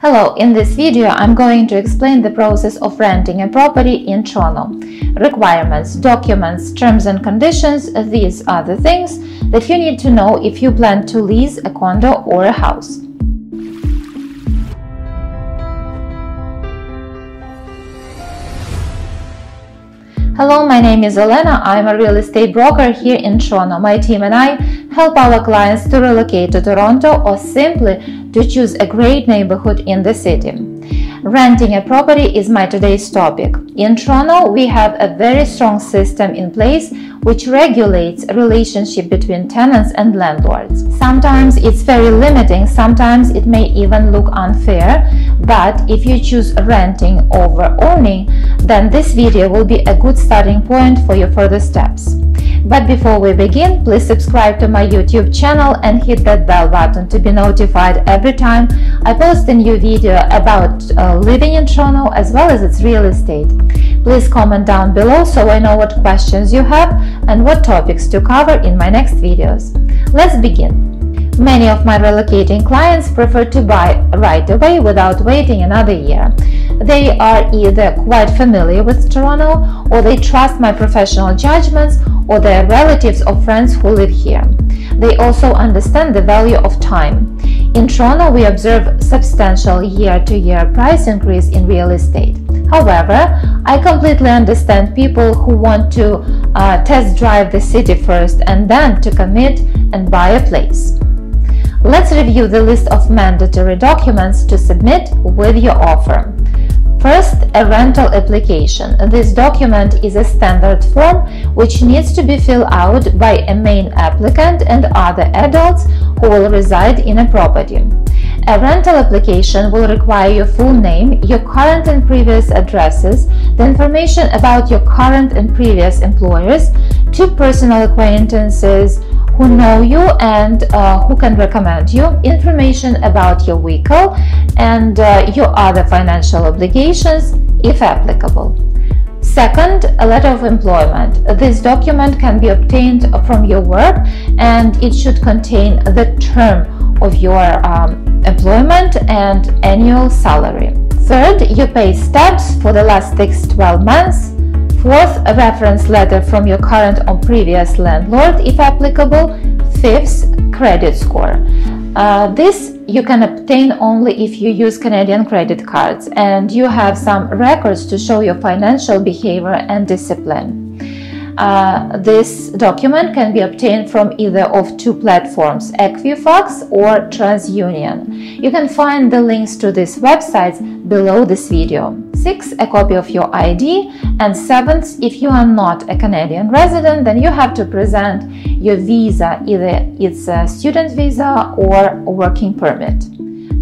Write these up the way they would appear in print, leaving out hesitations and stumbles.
Hello, in this video I'm going to explain the process of renting a property in Toronto. Requirements, documents, terms and conditions, these are the things that you need to know if you plan to lease a condo or a house. Hello, my name is Elena. I'm a real estate broker here in Toronto. My team and I help our clients to relocate to Toronto or simply to choose a great neighborhood in the city. Renting a property is my today's topic. In Toronto, we have a very strong system in place which regulates a relationship between tenants and landlords. Sometimes it's very limiting, sometimes it may even look unfair, but if you choose renting over owning, then this video will be a good starting point for your further steps. But before we begin, please subscribe to my YouTube channel and hit that bell button to be notified every time I post a new video about living in Toronto as well as its real estate. Please comment down below so I know what questions you have and what topics to cover in my next videos. Let's begin. Many of my relocating clients prefer to buy right away without waiting another year. They are either quite familiar with Toronto, or they trust my professional judgments, or their relatives or friends who live here. They also understand the value of time. In Toronto, we observe substantial year-to-year price increase in real estate. However, I completely understand people who want to test drive the city first and then to commit and buy a place. Let's review the list of mandatory documents to submit with your offer. First, a rental application. This document is a standard form which needs to be filled out by a main applicant and other adults who will reside in a property. A rental application will require your full name, your current and previous addresses, the information about your current and previous employers, two personal acquaintances who know you and who can recommend you, information about your vehicle and your other financial obligations if applicable. Second, a letter of employment. This document can be obtained from your work and it should contain the term of your employment and annual salary. Third, you pay stubs for the last 6-12 months. Fourth, a reference letter from your current or previous landlord if applicable. Fifth, credit score. This you can obtain only if you use Canadian credit cards and you have some records to show your financial behavior and discipline. This document can be obtained from either of two platforms, Equifax or TransUnion. You can find the links to these websites below this video. 6, a copy of your ID, and 7th, if you are not a Canadian resident, then you have to present your visa, either it's a student visa or a working permit.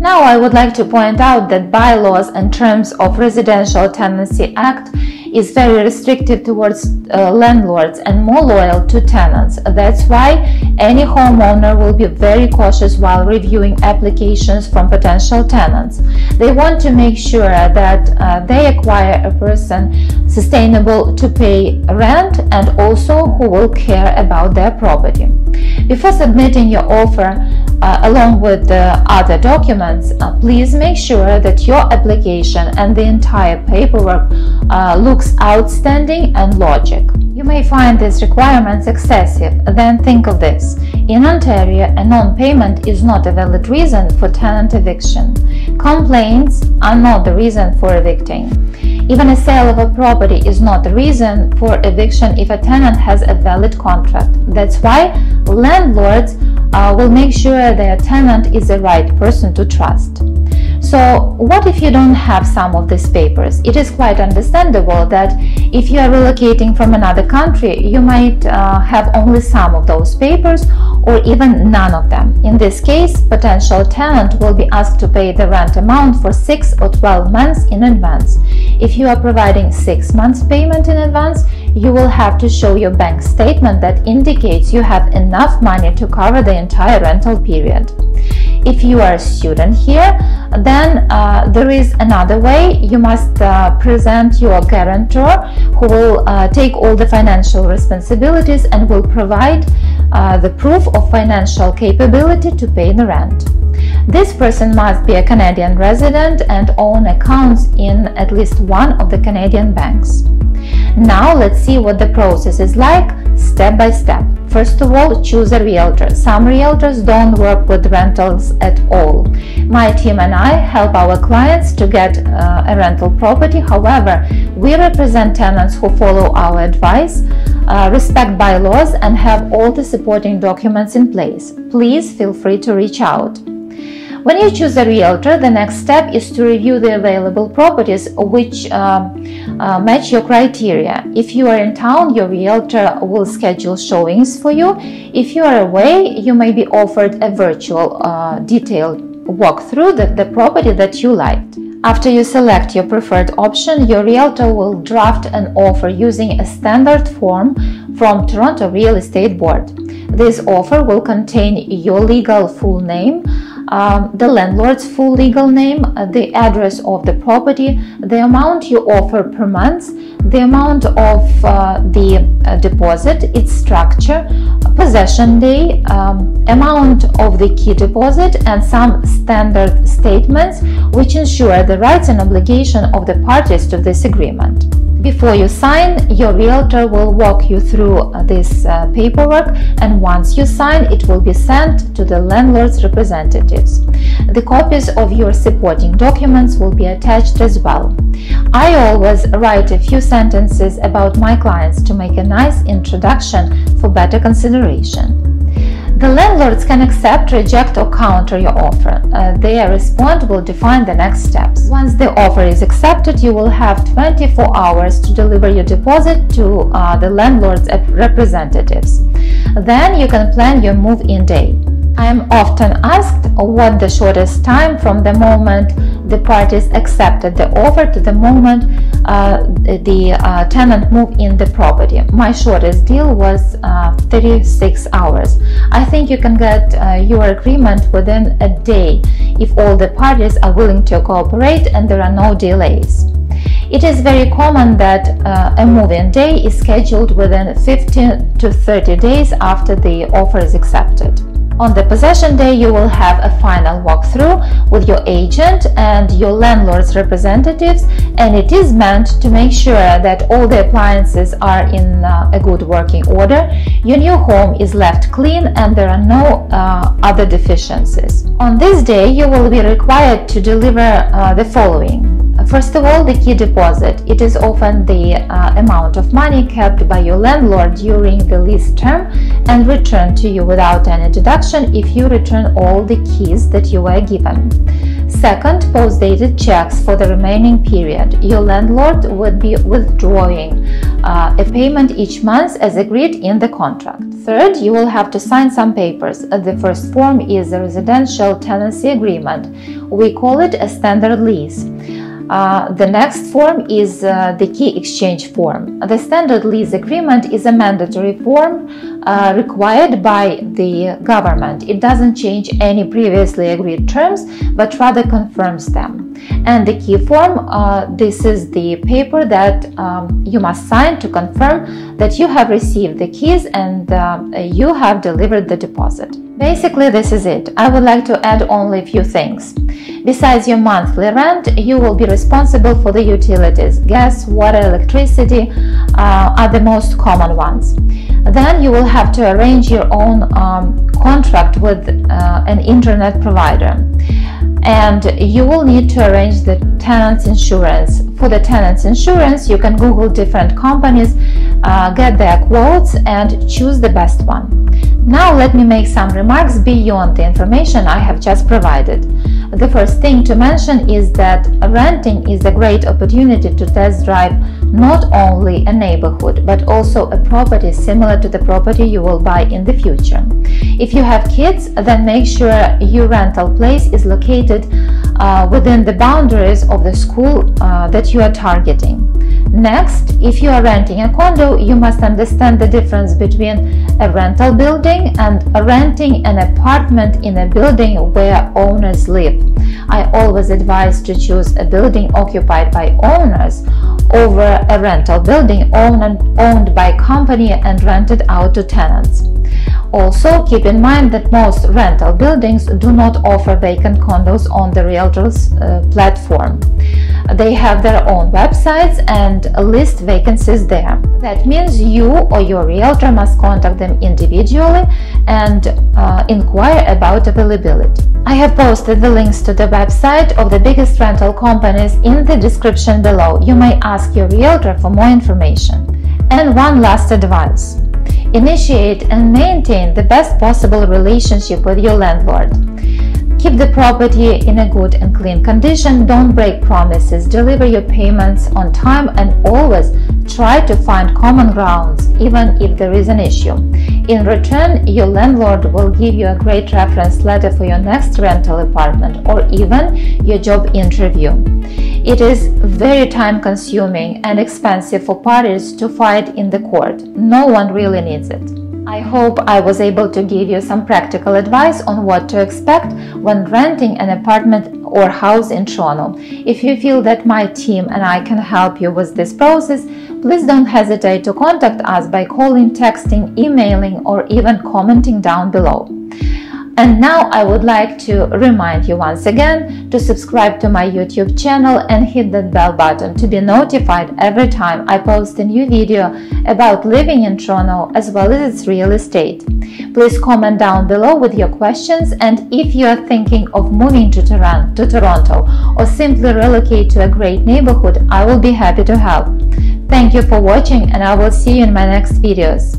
Now I would like to point out that bylaws and terms of Residential Tenancy Act is very restrictive towards landlords and more loyal to tenants. That's why any homeowner will be very cautious while reviewing applications from potential tenants. They want to make sure that they acquire a person sustainable to pay rent and also who will care about their property. Before submitting your offer along with the other documents, please make sure that your application and the entire paperwork looks outstanding and logic. You may find these requirements excessive, then think of this. In Ontario, a non-payment is not a valid reason for tenant eviction. Complaints are not the reason for evicting. Even a sale of a property is not the reason for eviction if a tenant has a valid contract. That's why landlords will make sure their tenant is the right person to trust. So what if you don't have some of these papers? It is quite understandable that if you are relocating from another country, you might have only some of those papers or even none of them. In this case, potential tenant will be asked to pay the rent amount for 6 or 12 months in advance. If you are providing 6 months payment in advance, you will have to show your bank statement that indicates you have enough money to cover the entire rental period. If you are a student here, then there is another way. You must present your guarantor who will take all the financial responsibilities and will provide the proof of financial capability to pay the rent. This person must be a Canadian resident and own accounts in at least one of the Canadian banks. Now let's see what the process is like step by step. First of all, choose a realtor. Some realtors don't work with rentals at all. My team and I help our clients to get a rental property. However, we represent tenants who follow our advice, respect bylaws, and have all the supporting documents in place. Please feel free to reach out. When you choose a realtor, the next step is to review the available properties which match your criteria. If you are in town, your realtor will schedule showings for you. If you are away, you may be offered a virtual detailed walkthrough the property that you liked. After you select your preferred option, your realtor will draft an offer using a standard form from Toronto Real Estate Board. This offer will contain your legal full name, the landlord's full legal name, the address of the property, the amount you offer per month, the amount of the deposit, its structure, possession day, amount of the key deposit, and some standard statements which ensure the rights and obligation of the parties to this agreement. Before you sign, your realtor will walk you through this paperwork, and once you sign, it will be sent to the landlord's representatives. The copies of your supporting documents will be attached as well. I always write a few sentences about my clients to make a nice introduction for better consideration. The landlords can accept, reject, or counter your offer. They are responsible to define the next steps. Once the offer is accepted, you will have 24 hours to deliver your deposit to the landlord's representatives. Then you can plan your move-in day. I am often asked what the shortest time from the moment the parties accepted the offer to the moment the tenant moved in the property. My shortest deal was 36 hours. I think you can get your agreement within a day if all the parties are willing to cooperate and there are no delays. It is very common that a move-in day is scheduled within 15 to 30 days after the offer is accepted. On the possession day, you will have a final walkthrough with your agent and your landlord's representatives, and it is meant to make sure that all the appliances are in a good working order, your new home is left clean, and there are no other deficiencies. On this day, you will be required to deliver the following. First of all, the key deposit. It is often the amount of money kept by your landlord during the lease term and returned to you without any deduction if you return all the keys that you were given. Second, post-dated checks for the remaining period. Your landlord would be withdrawing a payment each month as agreed in the contract. Third, you will have to sign some papers. The first form is a residential tenancy agreement. We call it a standard lease. The next form is the key exchange form. The standard lease agreement is a mandatory form required by the government. It doesn't change any previously agreed terms, but rather confirms them. And the key form, this is the paper that you must sign to confirm that you have received the keys and you have delivered the deposit. Basically, this is it. I would like to add only a few things. Besides your monthly rent, you will be responsible for the utilities. Gas, water, electricity are the most common ones. Then you will have to arrange your own contract with an internet provider. And you will need to arrange the tenant's insurance. For the tenant's insurance, you can Google different companies, get their quotes, and choose the best one. Now let me make some remarks beyond the information I have just provided. The first thing to mention is that renting is a great opportunity to test drive not only a neighborhood, but also a property similar to the property you will buy in the future. If you have kids, then make sure your rental place is located within the boundaries of the school that you are targeting. Next, if you are renting a condo, you must understand the difference between a rental building and renting an apartment in a building where owners live. I always advise to choose a building occupied by owners over a rental building owned by a company and rented out to tenants. Also, keep in mind that most rental buildings do not offer vacant condos on the Realtors platform. They have their own websites and list vacancies there. That means you or your realtor must contact them individually and inquire about availability. I have posted the links to the website of the biggest rental companies in the description below. You may ask your realtor for more information. And one last advice: initiate and maintain the best possible relationship with your landlord. Keep the property in a good and clean condition, don't break promises, deliver your payments on time, and always try to find common grounds, even if there is an issue. In return, your landlord will give you a great reference letter for your next rental apartment or even your job interview. It is very time-consuming and expensive for parties to fight in the court. No one really needs it. I hope I was able to give you some practical advice on what to expect when renting an apartment or house in Toronto. If you feel that my team and I can help you with this process, please don't hesitate to contact us by calling, texting, emailing, or even commenting down below. And now I would like to remind you once again to subscribe to my YouTube channel and hit that bell button to be notified every time I post a new video about living in Toronto as well as its real estate. Please comment down below with your questions, and if you are thinking of moving to Toronto or simply relocate to a great neighborhood, I will be happy to help. Thank you for watching, and I will see you in my next videos.